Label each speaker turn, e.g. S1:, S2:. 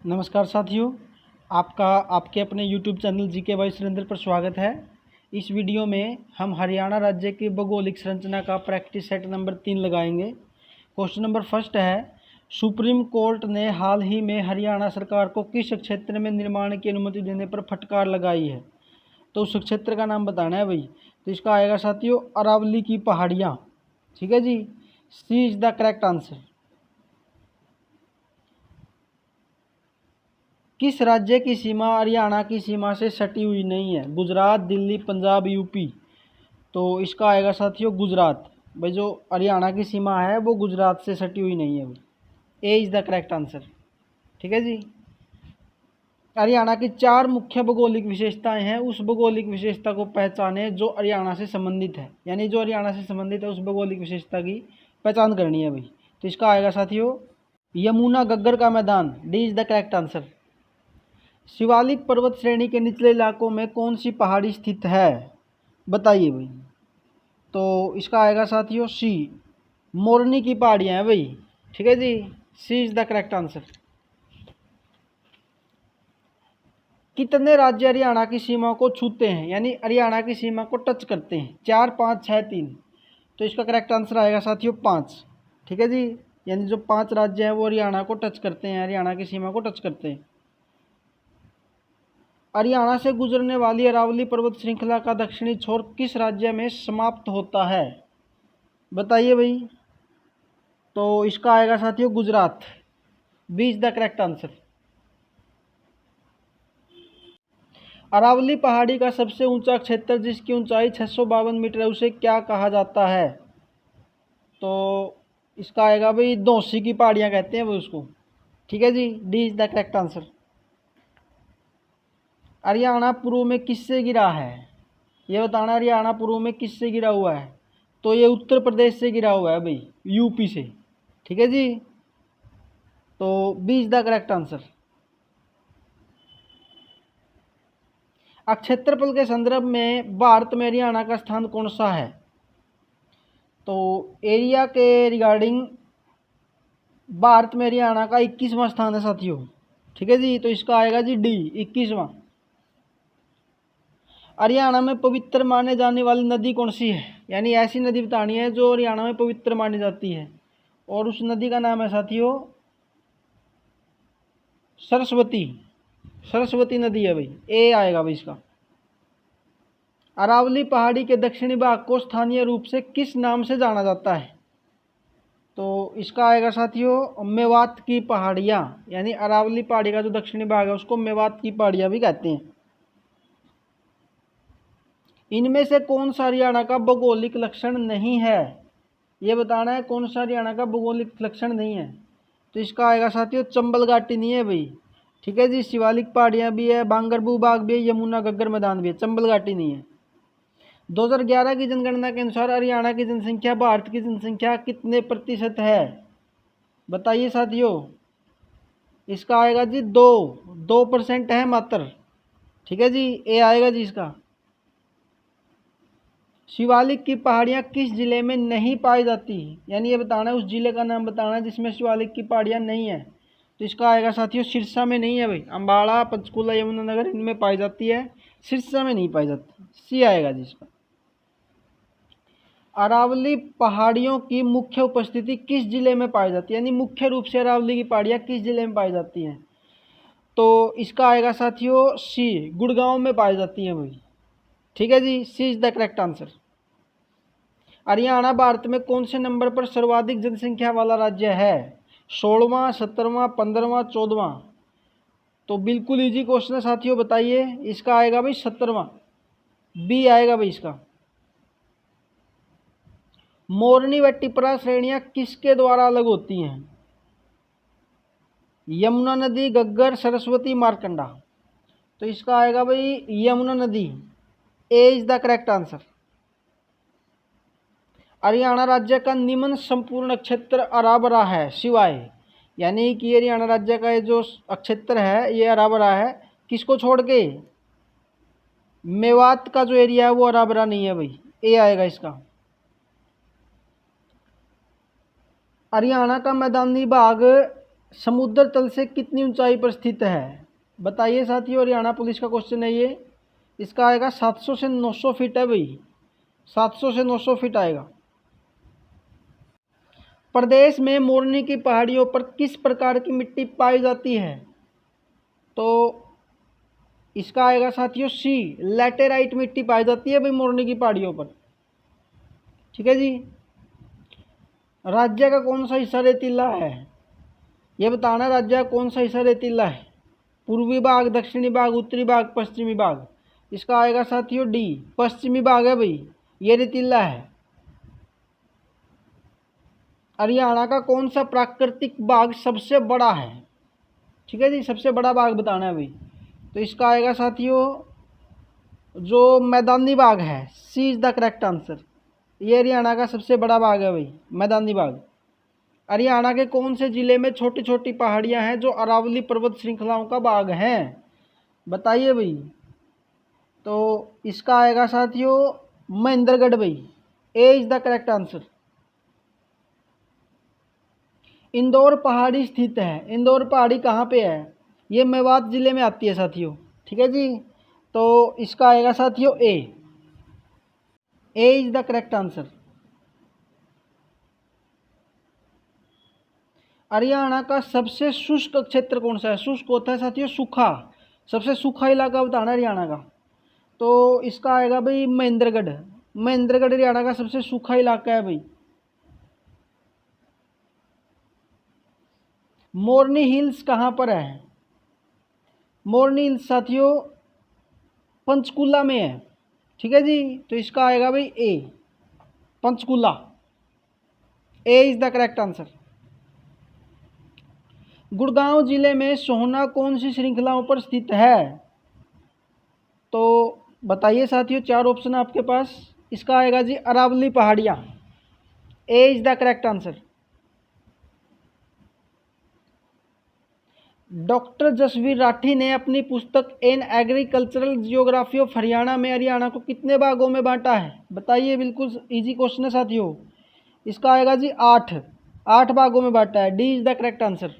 S1: नमस्कार साथियों, आपके अपने YouTube channel GK by Surendra पर स्वागत है। इस वीडियो में हम हरियाणा राज्य की भौगोलिक संरचना का प्रैक्टिस सेट नंबर 3 लगाएंगे। क्वेश्चन नंबर फर्स्ट है, सुप्रीम कोर्ट ने हाल ही में हरियाणा सरकार को किस क्षेत्र में निर्माण की अनुमति देने पर फटकार लगाई है? तो उस क्षेत्र का नाम बताना है भाई। तो इसका आएगा साथियों अरावली की पहाड़ियाँ। ठीक है जी, C is the correct answer. किस राज्य की सीमा हरियाणा की सीमा से सटी हुई नहीं है? गुजरात, दिल्ली, पंजाब, यूपी। तो इसका आएगा साथियों गुजरात। भाई जो हरियाणा की सीमा है वो गुजरात से सटी हुई नहीं है। A is the correct answer. ठीक है जी। हरियाणा की 4 मुख्य भौगोलिक विशेषताएं हैं, उस भौगोलिक विशेषता को पहचाने जो हरियाणा से संबंधित है, यानी जो हरियाणा से संबंधित है उस भौगोलिक विशेषता की पहचान करनी है भाई। तो इसका आएगा साथियों यमुना गग्गर का मैदान। D is the correct answer. Shivalik पर्वत श्रेणी के निचले इलाकों में कौन सी पहाड़ी स्थित है? बताइए भाई। तो इसका आएगा साथियों सी, मोरनी की पहाड़ियाँ हैं भाई। ठीक है जी, C is the correct answer. कितने राज्य हरियाणा की सीमा को छूते हैं, यानी हरियाणा की सीमा को टच करते हैं? 4, 5, 6, 3। तो इसका करेक्ट आंसर आएगा साथियों 5। ठीक है जी, यानी जो 5 राज्य हैं वो हरियाणा को टच करते हैं, हरियाणा की सीमा को टच करते हैं। हरियाणा से गुजरने वाली अरावली पर्वत श्रृंखला का दक्षिणी छोर किस राज्य में समाप्त होता है? बताइए भाई। तो इसका आएगा साथियों Gujarat. B is the correct answer. Aravalli पहाड़ी का सबसे ऊंचा क्षेत्र जिसकी ऊंचाई 652 मीटर है उसे क्या कहा जाता है? तो इसका आएगा भाई दौसी की पहाड़ियाँ कहते हैं वो उसको। ठीक है जी, D is the correct answer. Haryana पूर्व में किससे गिरा है? ये बताना हरियाणा पूर्व में किससे गिरा हुआ है? तो ये उत्तर प्रदेश से गिरा हुआ है भाई, यूपी से। ठीक है जी, तो B is the correct answer. क्षेत्रफल के संदर्भ में भारत में हरियाणा का स्थान कौन सा है? तो एरिया के रिगार्डिंग भारत में हरियाणा का 21वां स्थान है साथियों। ठीक है जी, तो इसका आएगा जी डी, 21वां। हरियाणा में पवित्र माने जाने वाली नदी कौन सी है? यानी ऐसी नदी बतानी है जो हरियाणा में पवित्र मानी जाती है, और उस नदी का नाम है साथियों सरस्वती। सरस्वती नदी है भाई, ए आएगा भाई इसका। अरावली पहाड़ी के दक्षिणी भाग को स्थानीय रूप से किस नाम से जाना जाता है? तो इसका आएगा साथियों मेवात की पहाड़ियाँ, यानी अरावली पहाड़ी का जो दक्षिणी भाग है उसको मेवात की पहाड़ियाँ भी कहते हैं। इनमें से कौन सा हरियाणा का भौगोलिक लक्षण नहीं है? ये बताना है कौन सा हरियाणा का भौगोलिक लक्षण नहीं है। तो इसका आएगा साथियों चंबल घाटी नहीं है भाई। ठीक है जी, शिवालिक पहाड़ियाँ भी है, बांगर भूभाग भी है, यमुना गग्गर मैदान भी है, चंबल घाटी नहीं है। 2011 की जनगणना के अनुसार हरियाणा की जनसंख्या भारत की जनसंख्या कितने प्रतिशत है? बताइए साथियों। इसका आएगा जी 2% है मात्र। ठीक है जी, ए आएगा जी इसका। शिवालिक की पहाड़ियाँ किस जिले में नहीं पाई जाती? यानी ये बताना है उस जिले का नाम बताना है जिसमें शिवालिक की पहाड़ियाँ नहीं है। तो इसका आएगा साथियों सिरसा में नहीं है भाई, अम्बाड़ा, पंचकूला, यमुनानगर इनमें पाई जाती है, सिरसा में नहीं पाई जाती। सी आएगा जी इसका। अरावली पहाड़ियों की मुख्य उपस्थिति किस जिले में पाई जाती है? यानी मुख्य रूप से अरावली की पहाड़ियाँ किस जिले में पाई जाती हैं? तो इसका आएगा साथियों सी, गुड़गांव में पाई जाती हैं भाई। ठीक है जी, C is the correct answer. Haryana Bharat में कौन से नंबर पर सर्वाधिक जनसंख्या वाला राज्य है? 16वां, 17वां, 15वां, 14वां। तो बिल्कुल इजी क्वेश्चन है साथियों, बताइए। इसका आएगा भाई 17वां, बी आएगा भाई इसका। मोरनी व टिपरा श्रेणियां किसके द्वारा अलग होती हैं? यमुना नदी, गग्गर, सरस्वती, मारकंडा। तो इसका आएगा भाई यमुना नदी। A is the correct answer. Haryana राज्य का निम्न संपूर्ण क्षेत्र हरा-भरा है सिवाय, यानी कि हरियाणा राज्य का ये जो क्षेत्र है ये हरा-भरा है, किसको छोड़ के? मेवात का जो एरिया है वो हरा-भरा नहीं है भाई, ए आएगा इसका। हरियाणा का मैदानी भाग समुद्र तल से कितनी ऊंचाई पर स्थित है? बताइए साथियों, हरियाणा पुलिस का क्वेश्चन है ये। इसका आएगा 700 से 900 फीट है भाई, 700 से 900 फीट आएगा। प्रदेश में मोरनी की पहाड़ियों पर किस प्रकार की मिट्टी पाई जाती है? तो इसका आएगा साथियों सी, लैटेराइट मिट्टी पाई जाती है भाई मोरनी की पहाड़ियों पर। ठीक है जी। राज्य का कौन सा हिस्सा रेतीला है? ये बताना राज्य का कौन सा हिस्सा रेतीला है। पूर्वी भाग, दक्षिणी भाग, उत्तरी भाग, पश्चिमी भाग। इसका आएगा साथियों डी, पश्चिमी भाग है भाई, ये रेतीला है। हरियाणा का कौन सा प्राकृतिक बाग सबसे बड़ा है? ठीक है जी, सबसे बड़ा बाग बताना है भाई। तो इसका आएगा साथियों जो मैदानी बाग है, सी इज द करेक्ट आंसर। ये हरियाणा का सबसे बड़ा बाग है भाई, मैदानी बाग। हरियाणा के कौन से जिले में छोटी छोटी पहाड़ियां हैं जो अरावली पर्वत श्रृंखलाओं का भाग हैं? बताइए भाई। तो इसका आएगा साथियों महेंद्रगढ़ भाई, A is the correct answer. Indore पहाड़ी स्थित है, इंदौर पहाड़ी कहाँ पे है? ये मेवात जिले में आती है साथियों। ठीक है जी। तो इसका आएगा साथियों A is the correct answer. Haryana का सबसे शुष्क क्षेत्र कौन सा है? शुष्क होता है साथियों सूखा, सबसे सूखा इलाका बताना हरियाणा का। तो इसका आएगा भाई महेंद्रगढ़, महेंद्रगढ़ हरियाणा का सबसे सूखा इलाका है भाई। मोरनी हिल्स कहाँ पर है? मोरनी हिल्स साथियों पंचकुला में है। ठीक है जी। तो इसका आएगा भाई A, Panchkula, A is the correct answer. Gurgaon जिले में सोहना कौन सी श्रृंखलाओं पर स्थित है? तो बताइए साथियों, चार ऑप्शन है आपके पास। इसका आएगा जी अरावली पहाड़ियाँ, A is the correct answer. Doctor Jasvir Rathi ने अपनी पुस्तक an agricultural geography of Haryana में हरियाणा को कितने भागों में बांटा है? बताइए, बिल्कुल इजी क्वेश्चन है साथियों। इसका आएगा जी 8 भागों में बांटा है, D is the correct answer.